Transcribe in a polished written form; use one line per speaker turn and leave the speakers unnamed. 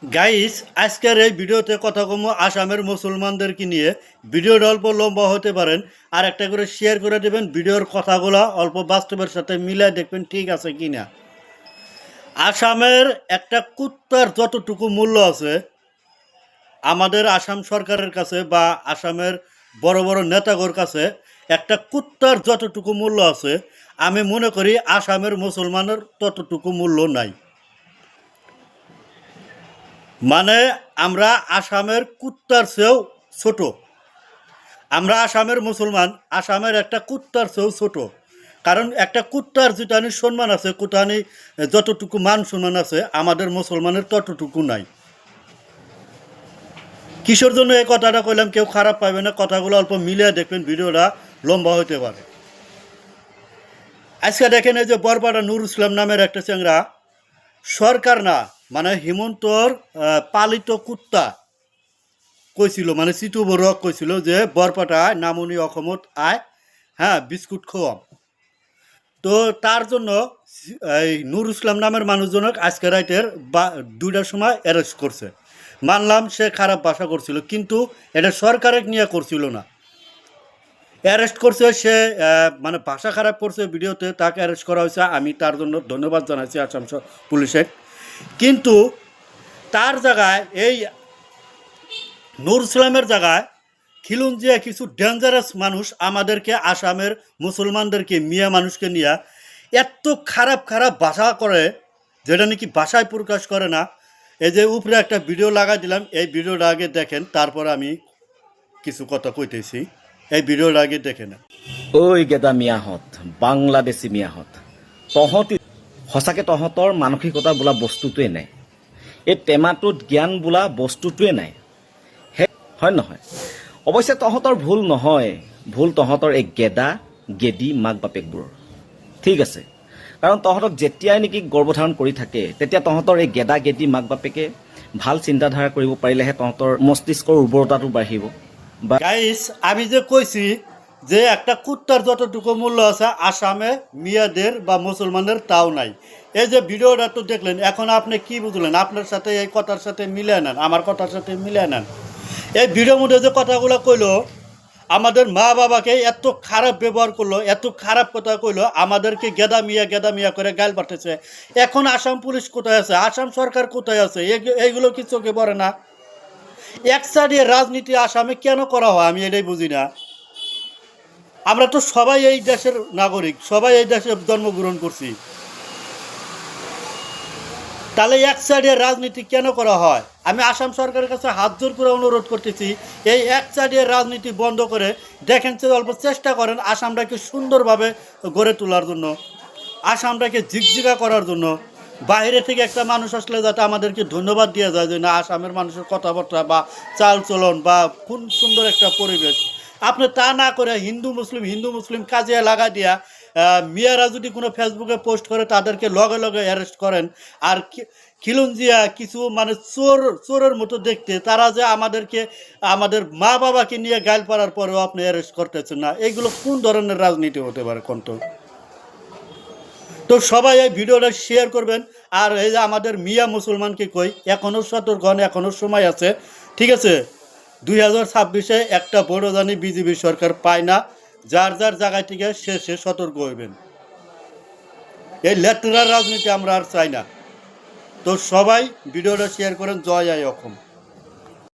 Guys, আজকের এই ভিডিওতে কথা কম আসামের মুসলমানদেরকে নিয়ে। ভিডিওটা অল্প লম্বা হতে পারেন, আর একটা করে শেয়ার করে দেবেন। ভিডিওর কথাগুলো অল্প বাস্তবের সাথে মিলাই দেখবেন ঠিক আছে কি না। আসামের একটা কুত্তার যতটুকু মূল্য আছে আমাদের আসাম সরকারের কাছে বা আসামের বড় বড় নেতাগর কাছে, একটা কুত্তার যতটুকু মূল্য আছে আমি মনে করি আসামের মুসলমানের ততটুকু মূল্য নাই। মানে আমরা আসামের কুত্তার চেয়েও ছোট। আমরা আসামের মুসলমান আসামের একটা কুত্তার চেয়েও ছোট। কারণ একটা কুত্তার যেটানি সম্মান আছে, কুতানি যতটুকু মান সম্মান আছে আমাদের মুসলমানের ততটুকু নাই। কিসের জন্য এই কথাটা কইলাম কেউ খারাপ পাবে না, কথাগুলো অল্প মিলিয়ে দেখবেন, ভিডিওটা লম্বা হতে পারে। আজকে দেখেন এই যে বরপাড়া নুর ইসলাম নামের একটা চেংরা, সরকার না মানে হিমন্তর পালিত কুত্তা কইছিল, মানে চিতু বড়ুয়াক কইছিল যে বরপাটা নামনি অসমত আয়, হ্যাঁ বিস্কুট খোয়াম। তো তার জন্য এই নুর ইসলাম নামের মানুষজনক আজকে রাইতের 2টার সময় অ্যারেস্ট করছে। মানলাম সে খারাপ ভাষা করছিল, কিন্তু এটা সরকারের নিয়ে করছিল না। অ্যারেস্ট করছে সে মানে ভাষা খারাপ করছে ভিডিওতে, তাকে অ্যারেস্ট করা হয়েছে। আমি তার জন্য ধন্যবাদ জানাচ্ছি আসাম পুলিশের। কিন্তু তার জায়গায় এই নূর ইসলামের জায়গায় খিলুঞ্জিয়া কিছু ডেঞ্জারাস মানুষ আমাদেরকে, আসামের মুসলমানদেরকে, মিয়া মানুষকে নিয়ে এত খারাপ খারাপ ভাষা করে, যেটা নাকি ভাষায় প্রকাশ করে না। এই যে উপরে একটা ভিডিও লাগাই দিলাম, এই ভিডিওটা আগে দেখেন, তারপর আমি কিছু কথা কইতেছি। এই ভিডিওটা আগে দেখে না।
ওই গেদা মিয়াহঁত, বাংলাদেশী মিয়াহঁত, তহঁতি সঁচাকৈ তহঁতৰ মানসিকতা বোলা বস্তুটোৱে নাই। এই টেমাটোত জ্ঞান বোলা বস্তুটোৱে নাই, হয় নহয়? অৱশ্যে তহঁতৰ ভুল নহয়, ভুল তহঁতৰ এই গেদা গেদি মাক বাপেকবোৰৰ। ঠিক আছে, কাৰণ তহঁতক যেতিয়াই নেকি গৰ্ভধাৰণ কৰি থাকে তেতিয়া তহঁতৰ এই গেদা গেদি মাক বাপেকে ভাল চিন্তাধাৰা কৰিব পাৰিলেহে তহঁতৰ মস্তিষ্কৰ উৰ্বৰতাটো বাঢ়িব।
গাইস, আমি যে কইছি যে একটা কুত্তার যতটুকু মূল্য আছে আসামে মিয়াদের বা মুসলমানের তাও নাই। এই যে ভিডিওটা তো দেখলেন, এখন আপনি কি বুঝলেন? আপনার সাথে এই কথার সাথে মিলে নেন, আমার কথার সাথে মিলে নেন। এই ভিডিওর মধ্যে যে কথাগুলো কইলো, আমাদের মা বাবাকে এত খারাপ ব্যবহার করলো, এত খারাপ কথা কইলো, আমাদেরকে গেদা মিয়া করে গাল পাঠাচ্ছে। এখন আসাম পুলিশ কোথায় আছে? আসাম সরকার কোথায় আছে? এইগুলো কি চোখে পড়ে না? একসাথে রাজনীতি আসামে কেন করা হয় আমি এটাই বুঝি না। আমরা তো সবাই এই দেশের নাগরিক, সবাই এই দেশে জন্মগ্রহণ করছি, তাহলে এক সাইডে রাজনীতি কেন করা হয়? আমি আসাম সরকারের কাছে হাত জোর করে অনুরোধ করতেছি, এই এক সাইডে রাজনীতি বন্ধ করে দেখেন, অল্প চেষ্টা করেন আসামটাকে সুন্দরভাবে গড়ে তোলার জন্য, আসামটাকে ঝিকঝিকা করার জন্য। বাইরে থেকে একটা মানুষ আসলে যাতে আমাদেরকে ধন্যবাদ দিয়ে যায় যে না, আসামের মানুষের কথাবার্তা বা চাল চলন বা কোন সুন্দর একটা পরিবেশ। আপনি তা না করে হিন্দু মুসলিম কাজে লাগা দিয়া মিয়ারা যদি কোনো ফেসবুকে পোস্ট করে তাদেরকে লগে লগে অ্যারেস্ট করেন। আর খিলুঞ্জিয়া কিছু মানে চোরের মতো দেখতে, তারা যে আমাদেরকে, আমাদের মা বাবাকে নিয়ে গাইল পাড়ার পরেও আপনি অ্যারেস্ট করতেছেন না, এইগুলো কোন ধরনের রাজনীতি হতে পারে কোন? তো সবাই এই ভিডিওটা শেয়ার করবেন। আর এই যে আমাদের মিয়া মুসলমানকে কই, এখনও সতর্ক হন, এখনও সময় আছে। ঠিক আছে, 2026-এ একটা বড় জানি বিজেপি সরকার পায় না। যার যার জায়গায় থেকে সে সতর্ক হইবেন। এই লেটেরার রাজনীতি আমরা আর চাই না। তো সবাই ভিডিওটা শেয়ার করেন। জয় আই অসম।